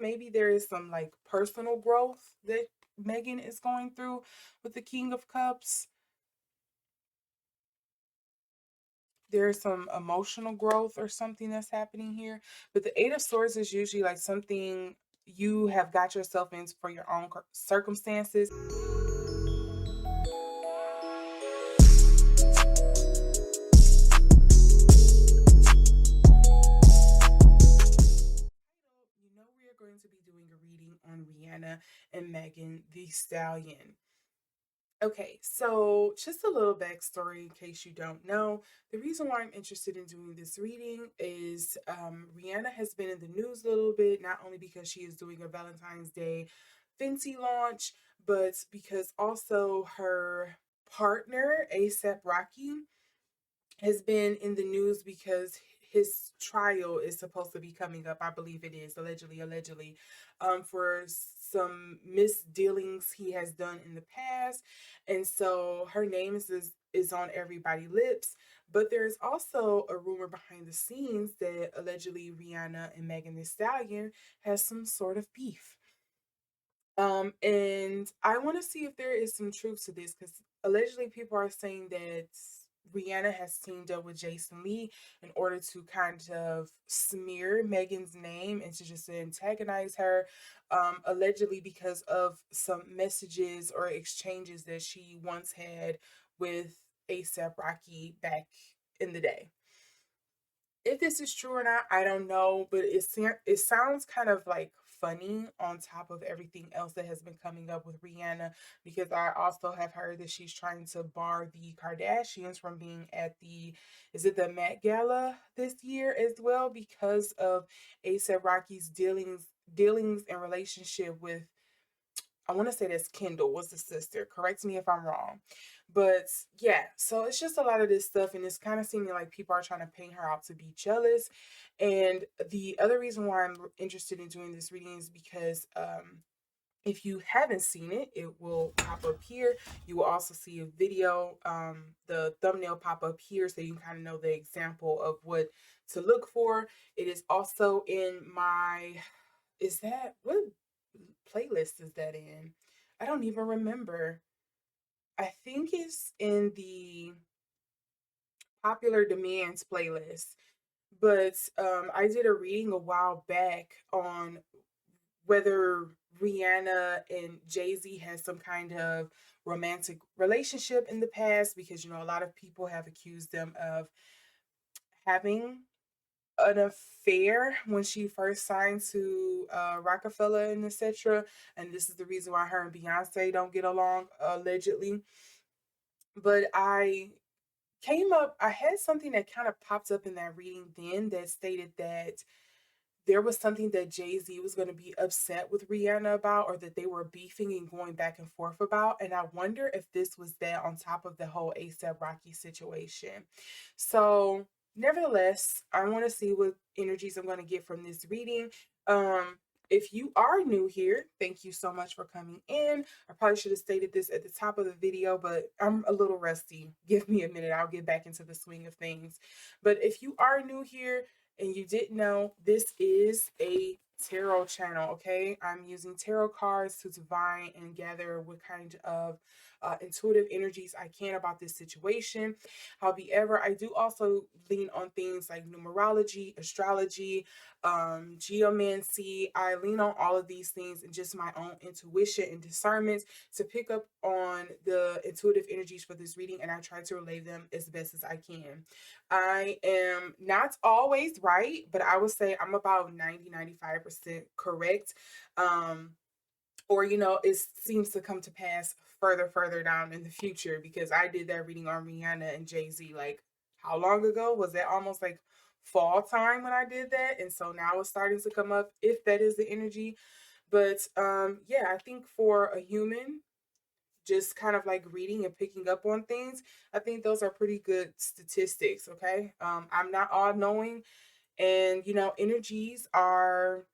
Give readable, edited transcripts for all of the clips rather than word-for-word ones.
maybe there is some like personal growth that Megan is going through with the King of Cups. There's some emotional growth or something that's happening here. But the Eight of Swords is usually like something you have got yourself in for your own circumstances. You know, we are going to be doing a reading on Rihanna and Megan the Stallion. Okay, so just a little backstory in case you don't know. The reason why I'm interested in doing this reading is Rihanna has been in the news a little bit, not only because she is doing a Valentine's Day Fenty launch, but because also her partner, ASAP Rocky, has been in the news because his trial is supposed to be coming up. I believe it is allegedly, for some misdealings he has done in the past, and so her name is on everybody's lips. But there's also a rumor behind the scenes that allegedly Rihanna and Megan Thee Stallion has some sort of beef. And I want to see if there is some truth to this because allegedly people are saying that Rihanna has teamed up with Jason Lee in order to kind of smear Megan's name and to just antagonize her, allegedly because of some messages or exchanges that she once had with ASAP Rocky back in the day. If this is true or not, I don't know, but it sounds kind of like funny on top of everything else that has been coming up with Rihanna, because I also have heard that she's trying to bar the Kardashians from being at the, is it the Met Gala this year as well, because of ASAP Rocky's dealings and relationship with, I want to say that's Kendall was the sister. Correct me if I'm wrong. But yeah, so it's just a lot of this stuff, and it's kind of seeming like people are trying to paint her out to be jealous. And the other reason why I'm interested in doing this reading is because if you haven't seen it, it will pop up here. You will also see a video, the thumbnail pop up here, so you can kind of know the example of what to look for. It is also in my, is that what playlist is that in? I don't even remember. I think it's in the popular demands playlist. But I did a reading a while back on whether Rihanna and Jay-Z has some kind of romantic relationship in the past, because you know a lot of people have accused them of having an affair when she first signed to Rockefeller and etc. And this is the reason why her and Beyonce don't get along, allegedly. But I had something that kind of popped up in that reading then that stated that there was something that Jay-Z was going to be upset with Rihanna about, or that they were beefing and going back and forth about. And I wonder if this was that on top of the whole ASAP Rocky situation. So, nevertheless, I want to see what energies I'm going to get from this reading. Um, if you are new here, thank you so much for coming in. I probably should have stated this at the top of the video, but I'm a little rusty. Give me a minute. I'll get back into the swing of things. But if you are new here, and you didn't know, this is a tarot channel, okay? I'm using tarot cards to divine and gather what kind of intuitive energies I can about this situation. However, I do also lean on things like numerology, astrology, geomancy. I lean on all of these things and just my own intuition and discernment to pick up on the intuitive energies for this reading, and I try to relay them as best as I can. I am not always right, but I would say I'm about 90-95% correct. Um, or, you know, it seems to come to pass further down in the future, because I did that reading on Rihanna and Jay-Z like how long ago? Was that almost like fall time when I did that? And so now it's starting to come up, if that is the energy. But yeah, I think for a human, just kind of like reading and picking up on things, I think those are pretty good statistics. Okay. I'm not all knowing, and you know, energies are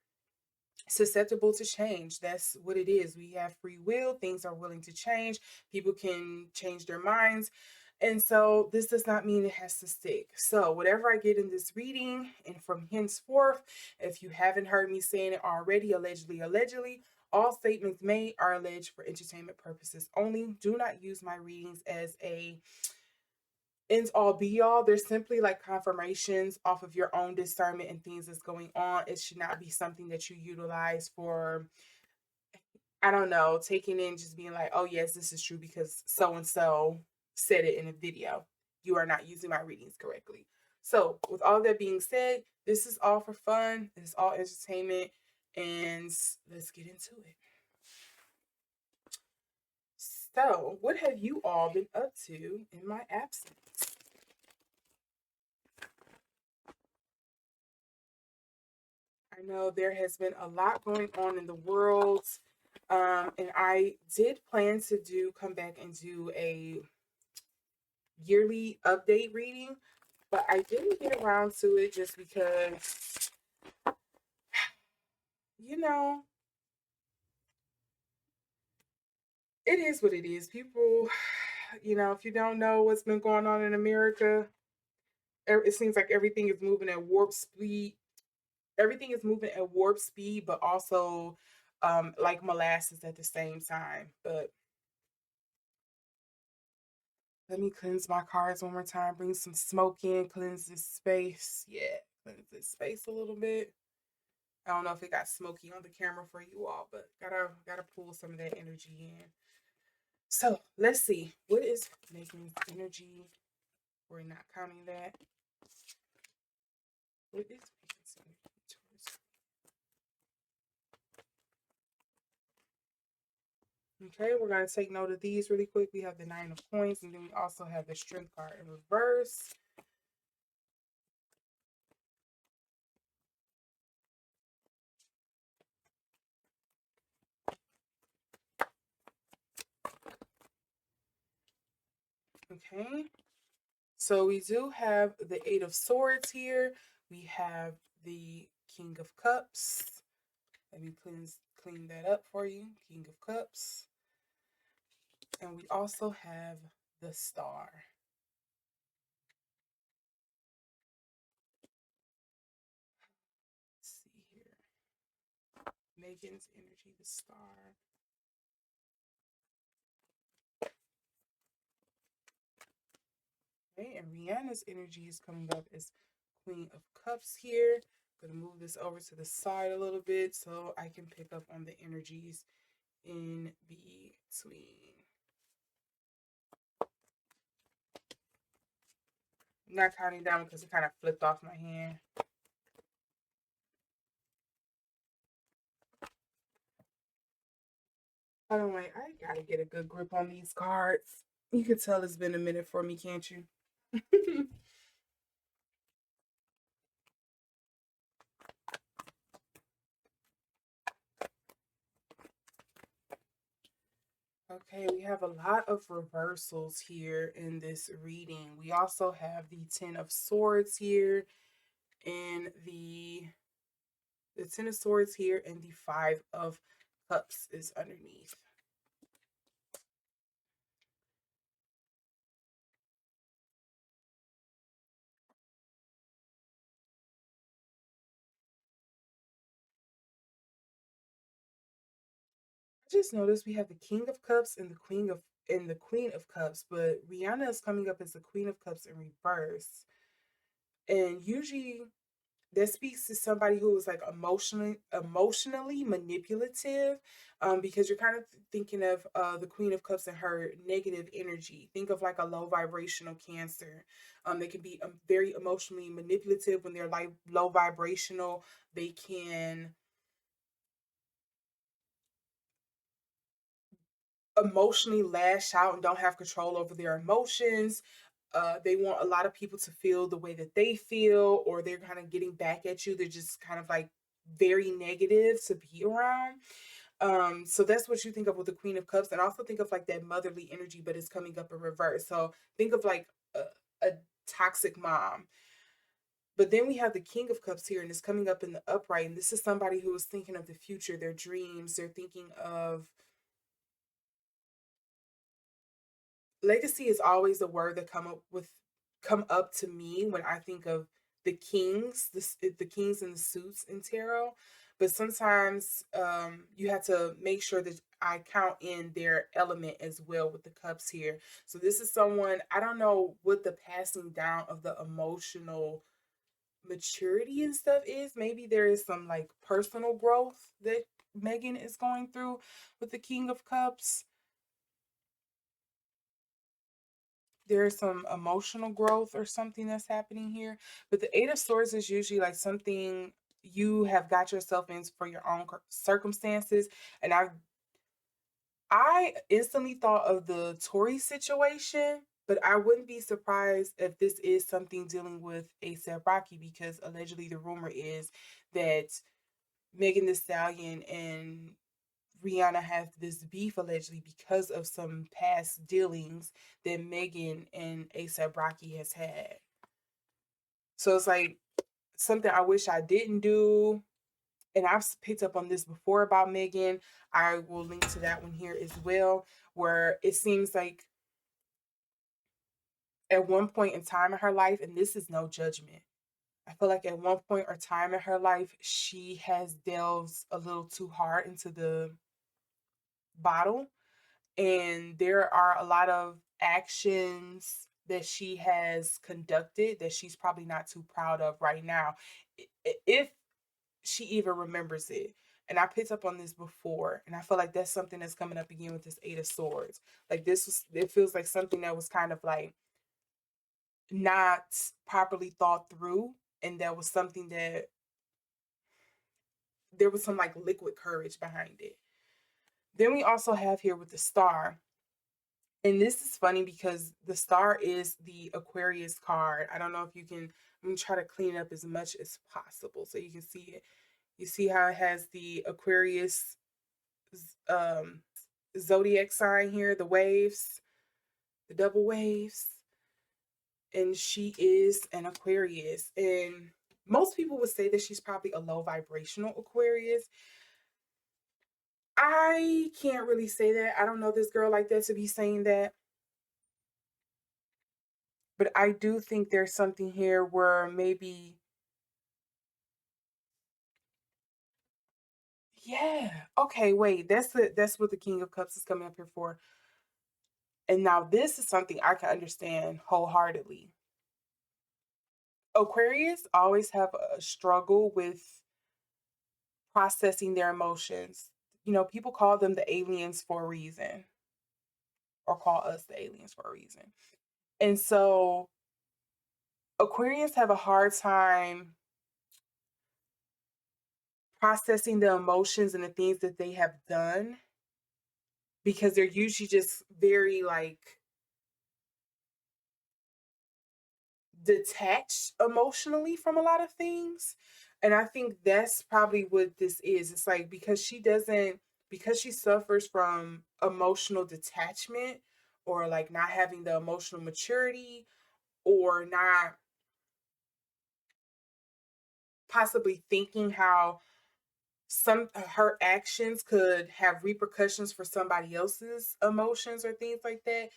susceptible to change. That's what it is. We have free will. Things are willing to change. People can change their minds. And so this does not mean it has to stick. So whatever I get in this reading, and from henceforth, if you haven't heard me saying it already, allegedly, all statements made are alleged for entertainment purposes only. Do not use my readings as a ends all be all. They're simply like confirmations off of your own discernment and things that's going on. It should not be something that you utilize for, I don't know, taking in, just being like, oh yes, this is true because so and so said it in a video. You are not using my readings correctly. So, with all that being said, this is all for fun. It's all entertainment, and let's get into it. So, what have you all been up to in my absence? I know there has been a lot going on in the world, and I did plan to come back and do a yearly update reading, but I didn't get around to it just because, you know, it is what it is. People, if you don't know what's been going on in America, it seems like everything is moving at warp speed. Everything is moving at warp speed, but also like molasses at the same time. But let me cleanse my cards one more time, bring some smoke in, cleanse this space. Yeah, cleanse this space a little bit. I don't know if it got smoky on the camera for you all, but gotta pull some of that energy in. So let's see. What is making energy? We're not counting that. What is making energy towards? Okay, we're gonna take note of these really quick. We have the Nine of Coins, and then we also have the Strength card in reverse. Okay, so we do have the Eight of Swords here. We have the King of Cups. Let me clean that up for you. King of Cups. And we also have the Star. Let's see here. Megan's energy, the Star. Okay, and Rihanna's energy is coming up as Queen of Cups here. I'm going to move this over to the side a little bit so I can pick up on the energies in between. I'm not counting down because it kind of flipped off my hand. By the way, I gotta get a good grip on these cards. You can tell it's been a minute for me, can't you? Okay, we have a lot of reversals here in this reading. We also have the Ten of Swords here, and the Ten of Swords here, and the Five of Cups is underneath. I just noticed we have the King of Cups and the Queen of Cups, but Rihanna is coming up as the Queen of Cups in reverse. And usually that speaks to somebody who is like emotionally manipulative, because you're kind of thinking of the Queen of Cups and her negative energy. Think of like a low vibrational Cancer. They can be very emotionally manipulative when they're like low vibrational. They can emotionally lash out and don't have control over their emotions. They want a lot of people to feel the way that they feel, or they're kind of getting back at you. They're just kind of like very negative to be around. So that's what you think of with the Queen of Cups, and also think of like that motherly energy, but it's coming up in reverse. So think of like a toxic mom. But then we have the King of Cups here, and it's coming up in the upright. And this is somebody who is thinking of the future, their dreams. They're thinking of legacy is always the word that come up to me when I think of the kings, the kings in the suits in tarot. But sometimes you have to make sure that I count in their element as well with the cups here. So this is someone, I don't know what the passing down of the emotional maturity and stuff is. Maybe there is some like personal growth that Megan is going through with the King of Cups. There's some emotional growth or something that's happening here. But the Eight of Swords is usually like something you have got yourself in for your own circumstances. And I instantly thought of the Tory situation, but I wouldn't be surprised if this is something dealing with ASAP Rocky, because allegedly the rumor is that Megan Thee Stallion and Rihanna has this beef allegedly because of some past dealings that Megan and ASAP Rocky has had. So it's like something I wish I didn't do. And I've picked up on this before about Megan. I will link to that one here as well, where it seems like at one point in time in her life, and this is no judgment, I feel like at one point or time in her life, she has delved a little too hard into the bottle. And there are a lot of actions that she has conducted that she's probably not too proud of right now, if she even remembers it. And I picked up on this before, and I feel like that's something that's coming up again with this Eight of Swords. Like it feels like something that was kind of like not properly thought through, and that was something that there was some like liquid courage behind it. Then we also have here with the Star. And this is funny because the Star is the Aquarius card. I don't know if you can, I'm gonna try to clean it up as much as possible so you can see it. You see how it has the Aquarius um zodiac sign here, the waves, the double waves. And she is an Aquarius. And most people would say that she's probably a low vibrational Aquarius. I can't really say that. I don't know this girl like that to be saying that. But I do think there's something here where maybe, yeah, okay, wait, that's what the King of Cups is coming up here for. And now this is something I can understand wholeheartedly. Aquarius always have a struggle with processing their emotions. You know, people call them the aliens for a reason, or call us the aliens for a reason. And so Aquarians have a hard time processing the emotions and the things that they have done, because they're usually just very like detached emotionally from a lot of things. And I think that's probably what this is. It's like because she suffers from emotional detachment, or like not having the emotional maturity, or not possibly thinking how some her actions could have repercussions for somebody else's emotions or things like that.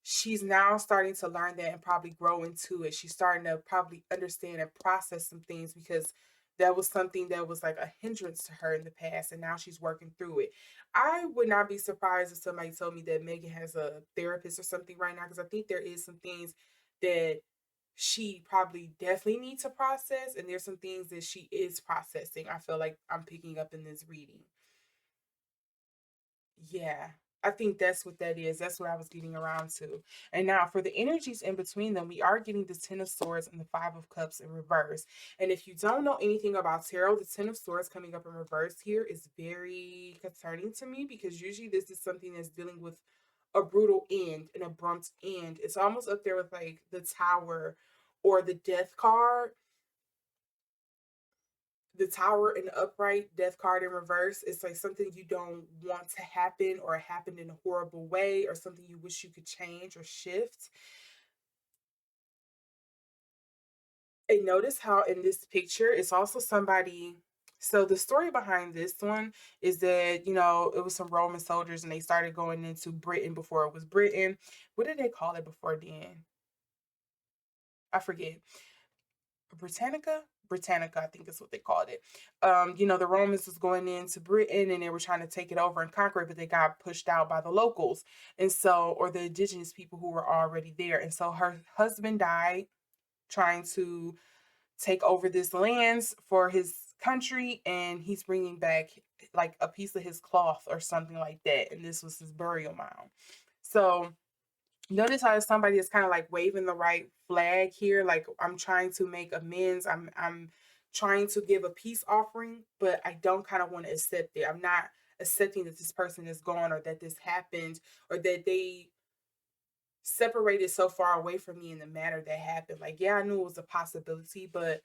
She's now starting to learn that and probably grow into it. She's starting to probably understand and process some things, because that was something that was like a hindrance to her in the past, and now she's working through it. I would not be surprised if somebody told me that Megan has a therapist or something right now, because I think there is some things that she probably definitely needs to process, and there's some things that she is processing. I feel like I'm picking up in this reading. Yeah, I think that's what that is. That's what I was getting around to. And now for the energies in between them, we are getting the Ten of Swords and the Five of Cups in reverse. And if you don't know anything about tarot, the Ten of Swords coming up in reverse here is very concerning to me, because usually this is something that's dealing with a brutal end, an abrupt end. It's almost up there with like the Tower or the Death card. The Tower in the upright, Death card in reverse. It's like something you don't want to happen, or happen in a horrible way, or something you wish you could change or shift. And notice how in this picture it's also somebody So the story behind this one is that, it was some Roman soldiers and they started going into Britain before it was Britain. What did they call it before then? I forget. Britannica? Britannica, I think is what they called it. The Romans was going into Britain and they were trying to take it over and conquer it, but they got pushed out by the locals. And so, or the indigenous people who were already there. And so her husband died trying to take over this lands for his country, and he's bringing back like a piece of his cloth or something like that, and this was his burial mound. So notice how somebody is kind of like waving the right flag here, like I'm trying to make amends, I'm trying to give a peace offering, but I don't kind of want to accept it. I'm not accepting that this person is gone or that this happened or that they separated so far away from me in the manner that happened. Like, yeah, I knew it was a possibility, but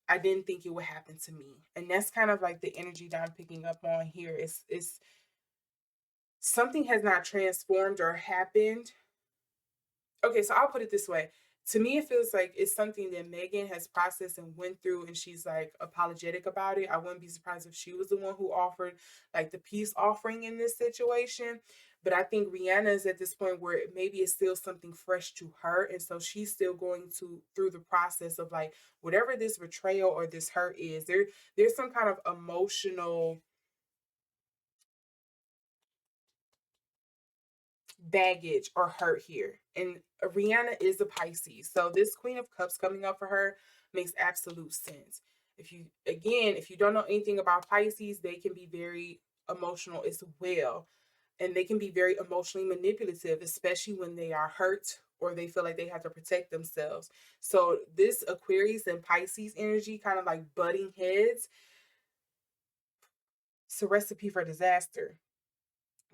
I didn't think it would happen to me. And that's kind of like the energy that I'm picking up on here. It's something has not transformed or happened. Okay, so I'll put it this way. To me, it feels like it's something that Megan has processed and went through, and she's like apologetic about it. I wouldn't be surprised if she was the one who offered like the peace offering in this situation. But I think Rihanna is at this point where maybe it's still something fresh to her. And so she's still going to through the process of like whatever this betrayal or this hurt is, there's some kind of emotional baggage or hurt here. And Rihanna is a Pisces. So this Queen of Cups coming up for her makes absolute sense. If you don't know anything about Pisces, they can be very emotional as well. And they can be very emotionally manipulative, especially when they are hurt or they feel like they have to protect themselves. So this Aquarius and Pisces energy kind of like butting heads. It's a recipe for disaster.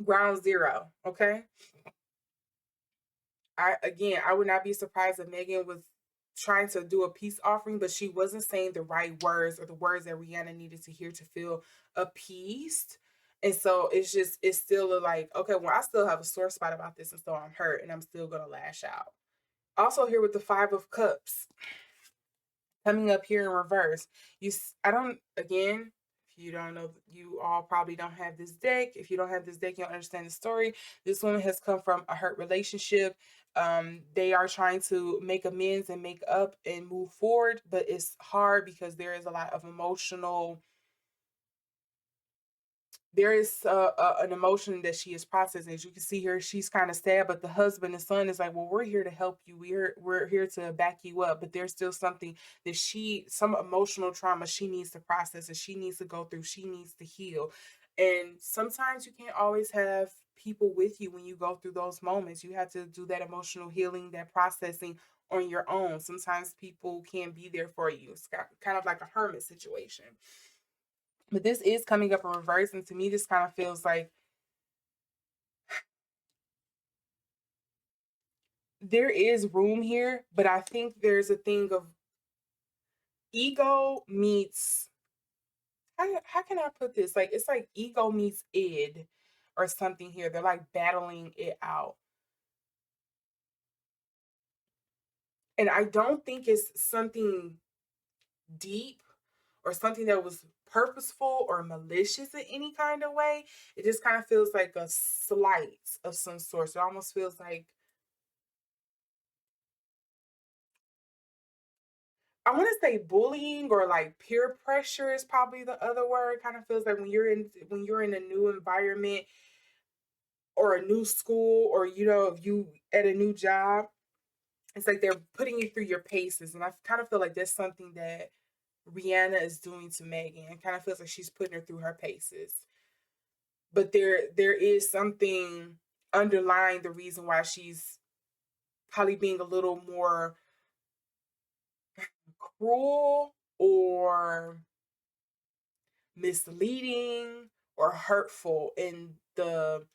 Ground zero. Okay. I would not be surprised if Megan was trying to do a peace offering, but she wasn't saying the right words or the words that Rihanna needed to hear to feel appeased. And so it's still like, okay, well, I still have a sore spot about this, and so I'm hurt and I'm still gonna lash out. Also here with the Five of Cups coming up here in reverse. I don't, again, if you don't know, you all probably don't have this deck. If you don't have this deck, you don't understand the story. This woman has come from a hurt relationship. They are trying to make amends and make up and move forward, but it's hard because there is a lot of emotional, there is an emotion that she is processing. As you can see here, she's kind of sad, but the husband and son is like, well, we're here to help you. We're here to back you up. But there's still something that some emotional trauma she needs to process and she needs to go through. She needs to heal. And sometimes you can't always have people with you when you go through those moments. You have to do that emotional healing, that processing on your own. Sometimes people can't be there for you. It's kind of like a hermit situation. But this is coming up in reverse, and to me, this kind of feels like there is room here, but I think there's a thing of ego meets, how can I put this? Like, it's like ego meets id or something here. They're like battling it out. And I don't think it's something deep or something that was purposeful or malicious in any kind of way. It just kind of feels like a slight of some sort. So it almost feels like, I want to say bullying or like peer pressure is probably the other word. Kind of feels like when you're in a new environment or a new school, or if you at a new job, it's like they're putting you through your paces. And I kind of feel like that's something that Rihanna is doing to Megan. It kind of feels like she's putting her through her paces. But there is something underlying the reason why she's probably being a little more cruel or misleading or hurtful in the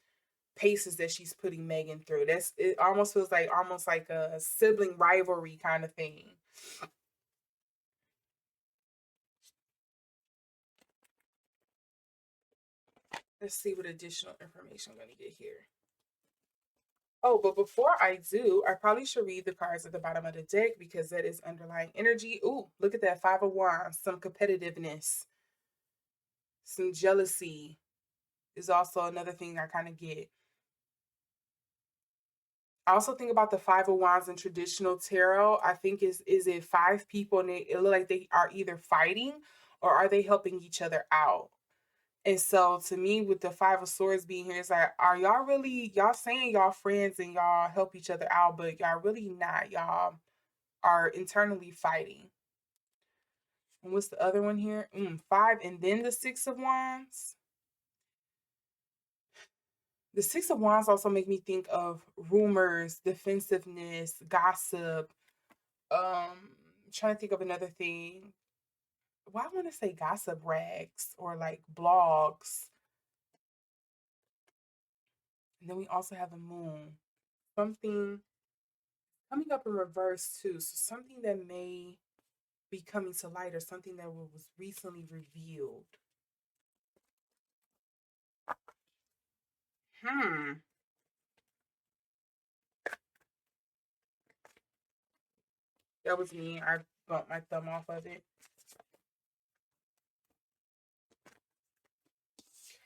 paces that she's putting Megan through. It almost feels like almost like a sibling rivalry kind of thing. Let's see what additional information I'm going to get here. Oh, but before I do, I probably should read the cards at the bottom of the deck because that is underlying energy. Ooh, look at that, Five of Wands, some competitiveness. Some jealousy is also another thing I kind of get. I also think about the Five of Wands in traditional tarot. I think is it five people and it look like they are either fighting or are they helping each other out? And so to me, with the Five of Swords being here, it's like, are y'all really y'all saying y'all friends and y'all help each other out, but y'all really not. Y'all are internally fighting. And what's the other one here? Five, and then the Six of Wands. The Six of Wands also make me think of rumors, defensiveness, gossip. Trying to think of another thing. Well, I want to say gossip rags or like blogs. And then we also have the moon. Something coming up in reverse too. So something that may be coming to light or something that was recently revealed. Hmm. That was me. I bumped my thumb off of it.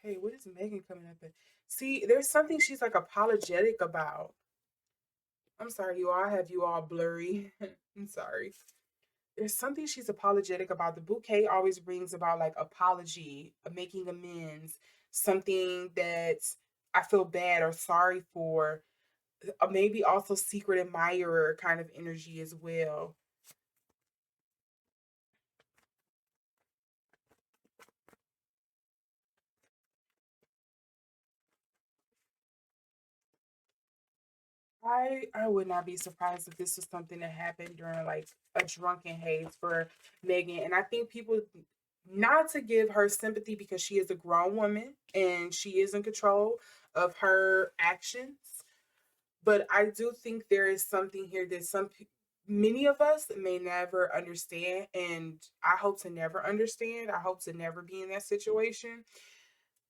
Okay, what is Megan coming up with? See, there's something she's like apologetic about. I'm sorry, you all. I have you all blurry. I'm sorry. There's something she's apologetic about. The bouquet always brings about like apology, making amends, something that I feel bad or sorry for. Maybe also secret admirer kind of energy as well. I would not be surprised if this was something that happened during like a drunken haze for Megan. And I think people not to give her sympathy because she is a grown woman and she is in control of her actions. But I do think there is something here that many of us may never understand, and I hope to never understand. I hope to never be in that situation.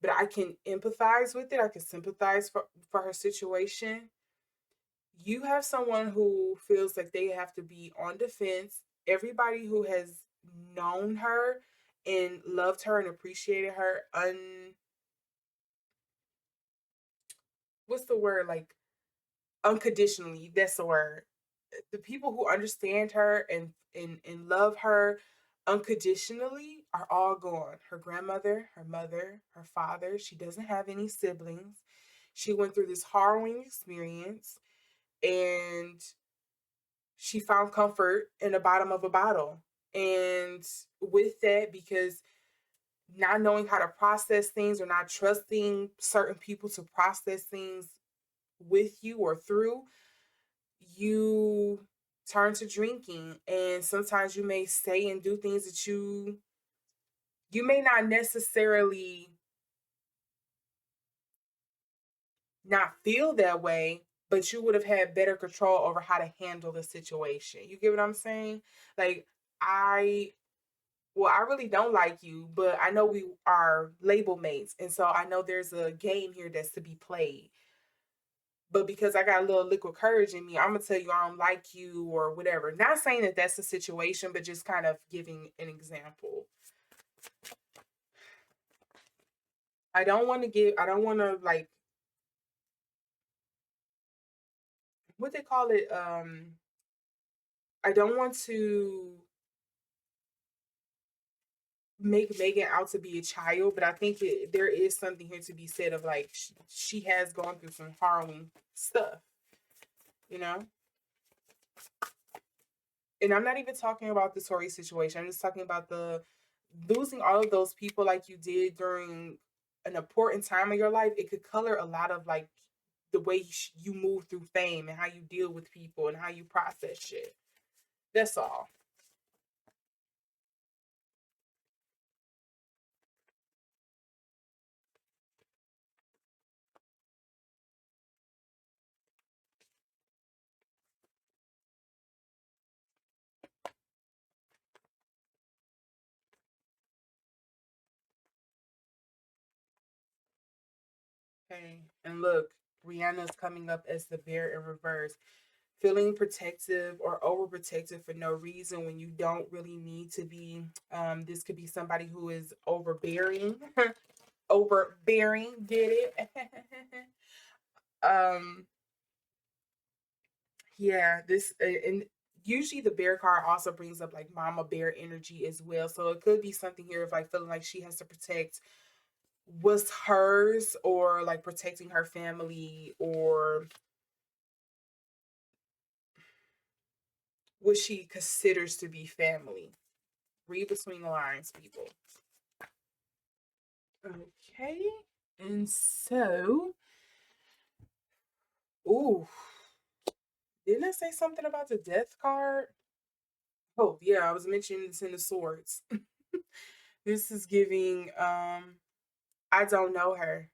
But I can empathize with it. I can sympathize for her situation. You have someone who feels like they have to be on defense. Everybody who has known her and loved her and appreciated her what's the word, like unconditionally, that's the word. The people who understand her and love her unconditionally are all gone. Her grandmother, her mother, her father. She doesn't have any siblings. She went through this harrowing experience and she found comfort in the bottom of a bottle. And with that, because not knowing how to process things or not trusting certain people to process things with you or through, you turn to drinking. And sometimes you may say and do things that you may not necessarily not feel that way, but you would have had better control over how to handle the situation. You get what I'm saying? Like, I well, I really don't like you, but I know we are label mates. And so I know there's a game here that's to be played. But because I got a little liquid courage in me, I'm going to tell you I don't like you or whatever. Not saying that that's the situation, but just kind of giving an example. I don't want to like, what they call it? I don't want to make Megan out to be a child, but I think there is something here to be said of like, she has gone through some harrowing stuff, you know? And I'm not even talking about the Tory situation. I'm just talking about the losing all of those people like you did during an important time of your life. It could color a lot of like the way you move through fame and how you deal with people and how you process shit. That's all. Okay. And look, Rihanna's coming up as the bear in reverse. feeling protective or overprotective for no reason when you don't really need to be. This could be somebody who is overbearing. Overbearing, get it? um, yeah, this and usually the bear card also brings up like mama bear energy as well. So it could be something here of like feeling like she has to protect what's hers, or like protecting her family, or what she considers to be family. Read between the lines, people. Okay. And so, ooh, didn't I say something about the death card? Oh, yeah, I was mentioning this in the swords. This is giving I don't know her.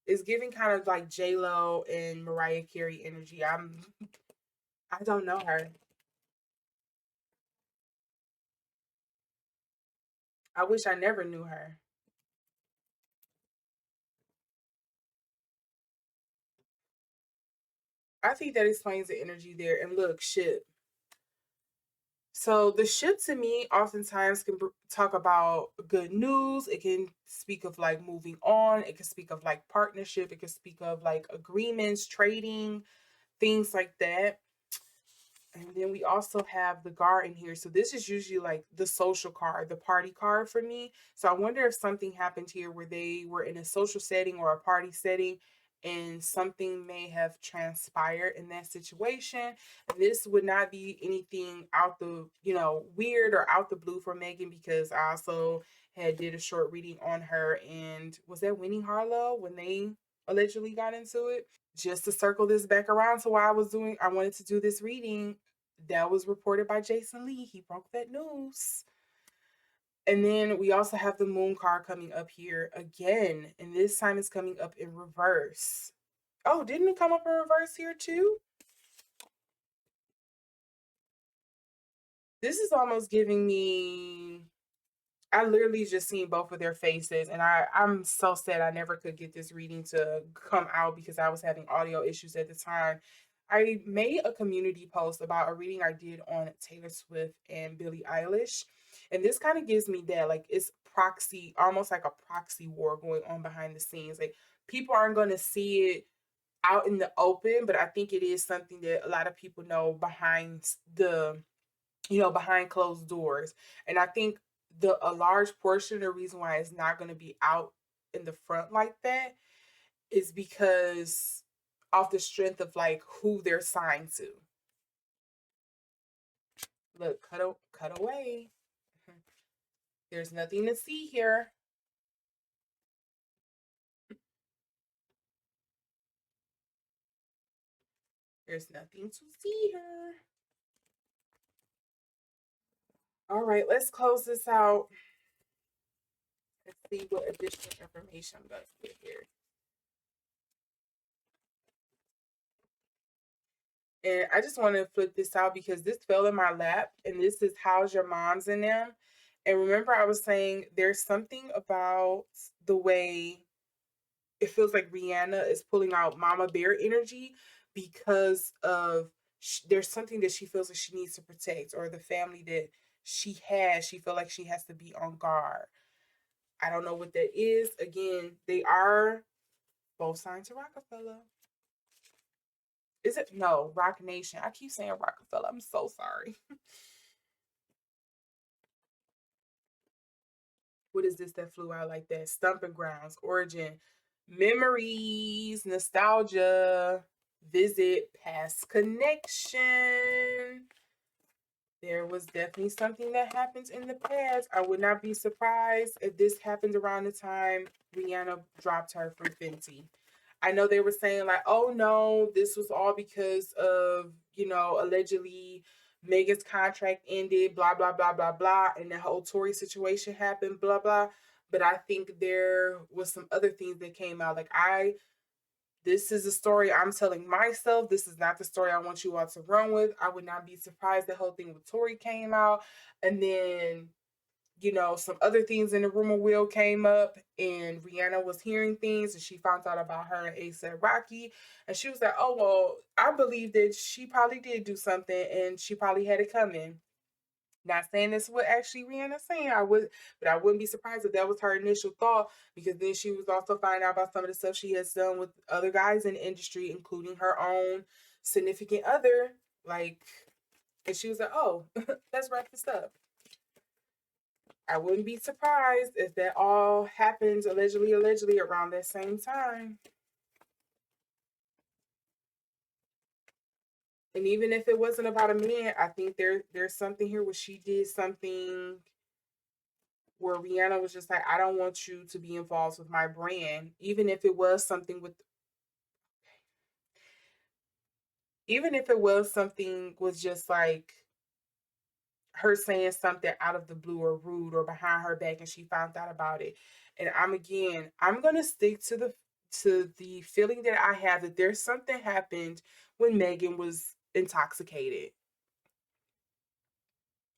It's giving kind of like J Lo and Mariah Carey energy. I don't know her. I wish I never knew her. I think that explains the energy there. And look, ship. So the ship to me oftentimes can talk about good news. It can speak of like moving on. It can speak of like partnership. It can speak of like agreements, trading, things like that. And then we also have the garden here. So this is usually like the social card, the party card for me. So I wonder if something happened here where they were in a social setting or a party setting, and something may have transpired in that situation. This would not be anything out the, weird or out the blue for Megan, because I also had did a short reading on her, and was that Winnie Harlow when they allegedly got into it? Just to circle this back around to why I wanted to do this reading, that was reported by Jason Lee. He broke that news. And then we also have the moon card coming up here again, and this time it's coming up in reverse. Oh, didn't it come up in reverse here too? This is almost giving me, I literally just seen both of their faces, and I'm so sad I never could get this reading to come out because I was having audio issues at the time. I made a community post about a reading I did on Taylor Swift and Billie Eilish, and this kind of gives me that, like, it's proxy, almost like a proxy war going on behind the scenes. Like, people aren't going to see it out in the open, but I think it is something that a lot of people know behind closed doors. And I think the a large portion of the reason why it's not going to be out in the front like that is because off the strength of like who they're signed to. Look, cut away. There's nothing to see here. There's nothing to see here. All right, let's close this out and see what additional information I'm going to get here. And I just want to flip this out because this fell in my lap, and this is How's Your Mom's in Them. And remember, I was saying there's something about the way it feels like Rihanna is pulling out Mama Bear energy because of there's something that she feels like she needs to protect, or the family that she has. She feel like she has to be on guard. I don't know what that is. Again, they are both signed to Rockefeller. Is it? No, Rock Nation. I keep saying Rockefeller. I'm so sorry. What is this that flew out like that? Stumping grounds, origin, memories, nostalgia, visit, past connection. There was definitely something that happens in the past. I would not be surprised if this happened around the time Rihanna dropped her from Fenty. I know they were saying like, oh no, this was all because of, allegedly Megan's contract ended, blah, blah, blah, blah, blah. And the whole Tory situation happened, blah, blah. But I think there was some other things that came out. Like this is a story I'm telling myself. This is not the story I want you all to run with. I would not be surprised the whole thing with Tory came out. And then some other things in the rumor wheel came up, and Rihanna was hearing things, and she found out about her and ASAP Rocky, and she was like, "Oh well, I believe that she probably did do something, and she probably had it coming." Not saying this is what actually Rihanna's saying. But I wouldn't be surprised if that was her initial thought, because then she was also finding out about some of the stuff she has done with other guys in the industry, including her own significant other. Like, and she was like, "Oh, let's wrap this up." I wouldn't be surprised if that all happens allegedly around that same time. And even if it wasn't about a man, I think there's something here where she did something where Rihanna was just like, I don't want you to be involved with my brand. Even if it was something was just like her saying something out of the blue or rude or behind her back and she found out about it. And I'm gonna stick to the feeling that I have that there's something happened when Megan was intoxicated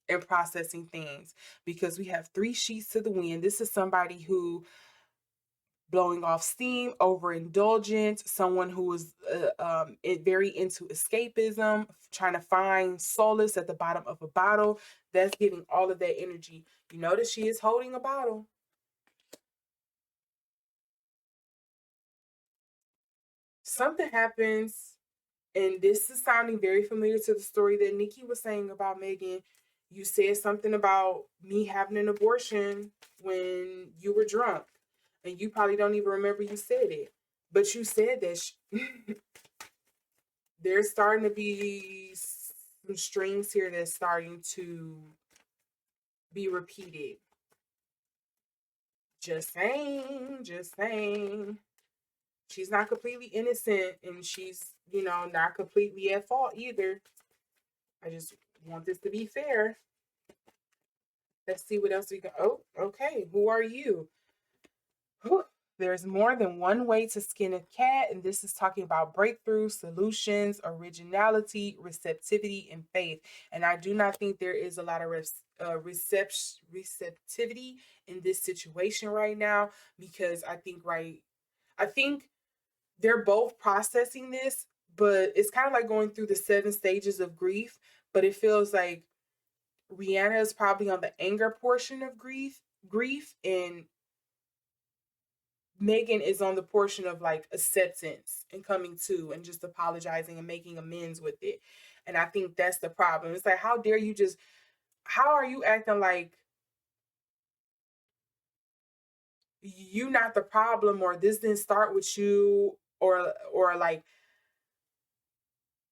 and processing things, because we have three sheets to the wind. This is somebody who blowing off steam, overindulgent, someone who is very into escapism, trying to find solace at the bottom of a bottle. That's giving all of that energy. You notice she is holding a bottle. Something happens, and this is sounding very familiar to the story that Nikki was saying about Megan. You said something about me having an abortion when you were drunk, and you probably don't even remember you said it, but you said that there's starting to be some strings here that's starting to be repeated. Just saying, just saying. She's not completely innocent, and she's, not completely at fault either. I just want this to be fair. Let's see what else we got. Oh, okay. Who are you? Whew. There's more than one way to skin a cat, and this is talking about breakthrough, solutions, originality, receptivity, and faith. And I do not think there is a lot of receptivity in this situation right now, because I think they're both processing this, but it's kind of like going through the 7 stages of grief. But it feels like Rihanna is probably on the anger portion of grief, and Megan is on the portion of like acceptance and coming to and just apologizing and making amends with it. And I think that's the problem. It's like, how are you acting like you not the problem, or this didn't start with you, or like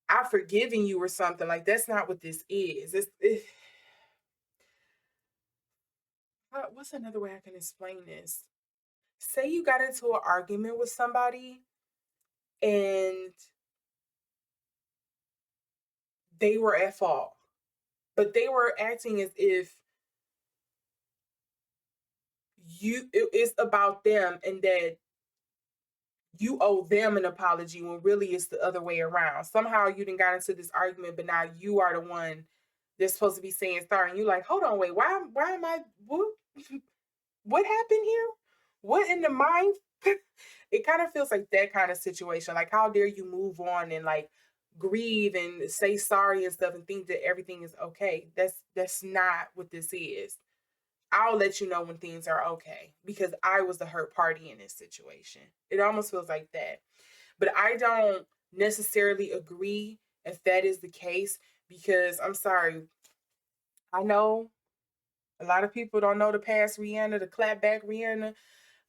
I've forgiven you or something. Like, that's not what this is. What's another way I can explain this? Say you got into an argument with somebody and they were at fault, but they were acting as if it's about them, and that you owe them an apology, when really it's the other way around. Somehow you didn't got into this argument, but now you are the one that's supposed to be saying sorry, and you're like, hold on, wait, why am I what happened here? What in the mind? It kind of feels like that kind of situation. Like, how dare you move on and like grieve and say sorry and stuff and think that everything is okay? That's not what this is. I'll let you know when things are okay, because I was the hurt party in this situation. It almost feels like that. But I don't necessarily agree if that is the case, because I'm sorry. I know a lot of people don't know the past Rihanna, the clapback Rihanna.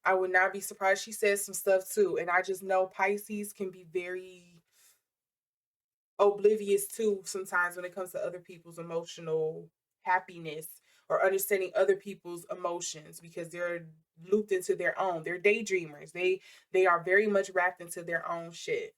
I would not be surprised she says some stuff too. And I just know Pisces can be very oblivious too sometimes when it comes to other people's emotional happiness, or understanding other people's emotions, because they're looped into their own. They're daydreamers. They are very much wrapped into their own shit.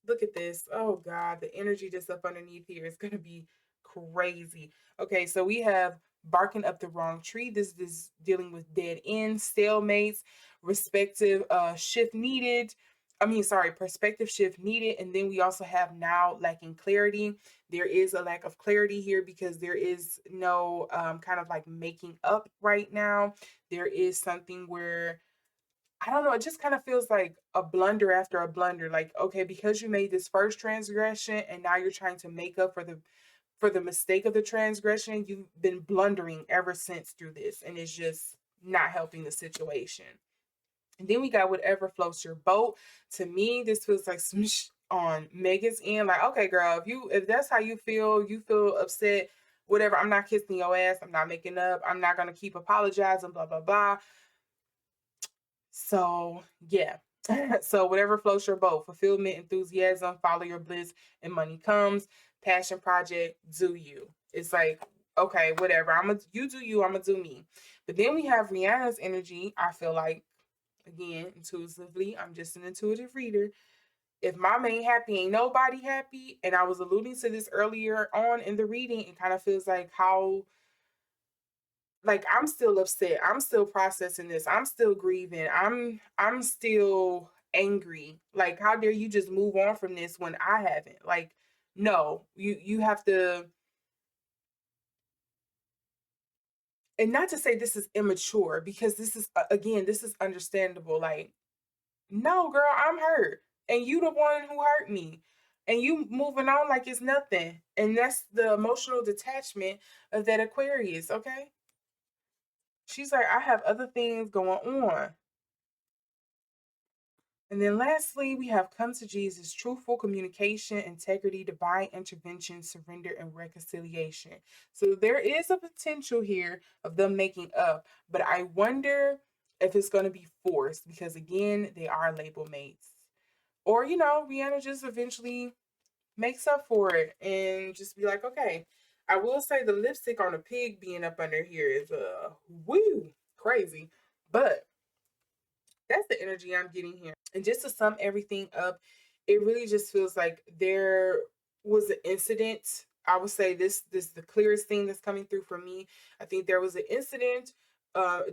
Look at this. Oh God, the energy just up underneath here is gonna be crazy. Okay, so we have barking up the wrong tree. This is dealing with dead ends, stalemates, respective shift needed, perspective shift needed. And then we also have now lacking clarity. There is a lack of clarity here because there is no kind of like making up right now. There is something where, I don't know, it just kind of feels like a blunder after a blunder. Like, okay, because you made this first transgression and now you're trying to make up for the mistake of the transgression, you've been blundering ever since through this, and it's just not helping the situation. And then we got whatever floats your boat. To me, this feels like some on Megan's end. Like, okay, girl, if that's how you feel upset, whatever. I'm not kissing your ass. I'm not making up. I'm not gonna keep apologizing. Blah blah blah. So yeah. So whatever floats your boat, fulfillment, enthusiasm, follow your bliss, and money comes. Passion project, do you? It's like, okay, whatever. You do you. I'm gonna do me. But then we have Rihanna's energy. I feel like, again, intuitively, I'm just an intuitive reader. If mama ain't happy, ain't nobody happy. And I was alluding to this earlier on in the reading. It kind of feels like how, like, I'm still upset. I'm still processing this. I'm still grieving. I'm still angry. Like, how dare you just move on from this when I haven't? Like, no, you have to. And not to say this is immature, because this is again, this is understandable. Like, no, girl, I'm hurt. And you the one who hurt me. And you moving on like it's nothing. And that's the emotional detachment of that Aquarius, okay? She's like, I have other things going on. And then lastly, we have come to Jesus, truthful communication, integrity, divine intervention, surrender, and reconciliation. So there is a potential here of them making up, but I wonder if it's going to be forced because, again, they are label mates. Or, Rihanna just eventually makes up for it and just be like, okay. I will say the lipstick on a pig being up under here is woo crazy. But that's the energy I'm getting here. And just to sum everything up, it really just feels like there was an incident. I would say this is the clearest thing that's coming through for me. I think there was an incident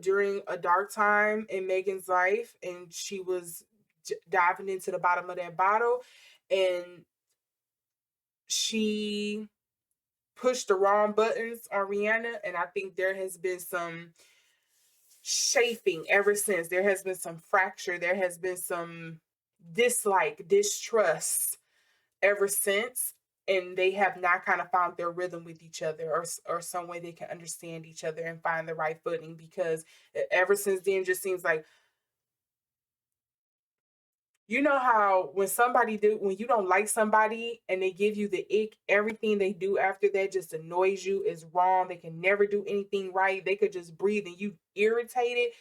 during a dark time in Megan's life, and she was diving into the bottom of that bottle, and she pushed the wrong buttons on Rihanna, and I think there has been some chafing ever since. There has been some fracture. There has been some dislike, distrust ever since. And they have not kind of found their rhythm with each other, or some way they can understand each other and find the right footing. Because ever since then, it just seems like, you know how when you don't like somebody and they give you the ick, everything they do after that just annoys you, is wrong. They can never do anything right. They could just breathe and you irritated.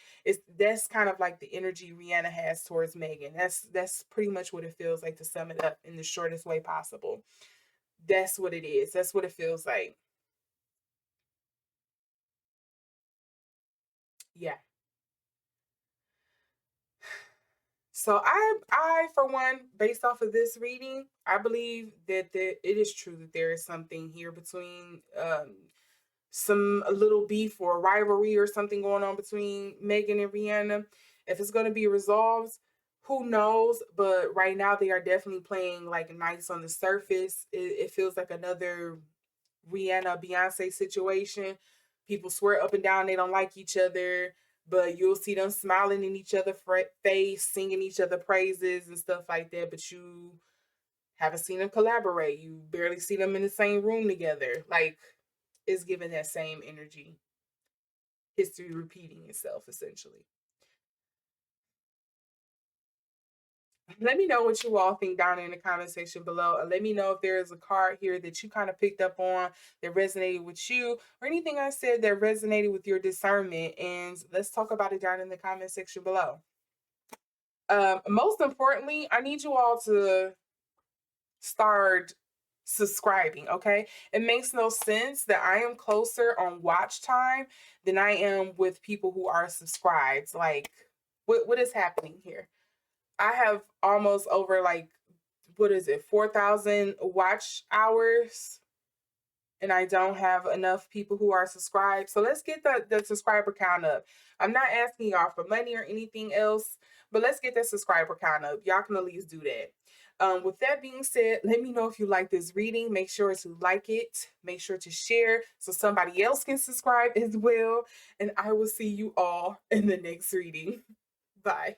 That's kind of like the energy Rihanna has towards Megan. That's pretty much what it feels like, to sum it up in the shortest way possible. That's what it is. That's what it feels like. Yeah. So I for one, based off of this reading, I believe that it is true that there is something here between some a little beef or rivalry or something going on between Megan and Rihanna. If it's going to be resolved, who knows? But right now they are definitely playing like nice on the surface. It feels like another Rihanna Beyonce situation. People swear up and down they don't like each other, but you'll see them smiling in each other's face, singing each other praises and stuff like that. But you haven't seen them collaborate. You barely see them in the same room together. Like, it's giving that same energy. History repeating itself, essentially. Let me know what you all think down in the comment section below. And let me know if there is a card here that you kind of picked up on that resonated with you, or anything I said that resonated with your discernment. And let's talk about it down in the comment section below. Most importantly, I need you all to start subscribing, okay? It makes no sense that I am closer on watch time than I am with people who are subscribed. Like, what is happening here? I have almost over, like, what is it, 4,000 watch hours and I don't have enough people who are subscribed. So let's get the subscriber count up. I'm not asking y'all for money or anything else, but let's get that subscriber count up. Y'all can at least do that. With that being said, let me know if you like this reading. Make sure to like it. Make sure to share so somebody else can subscribe as well. And I will see you all in the next reading. Bye.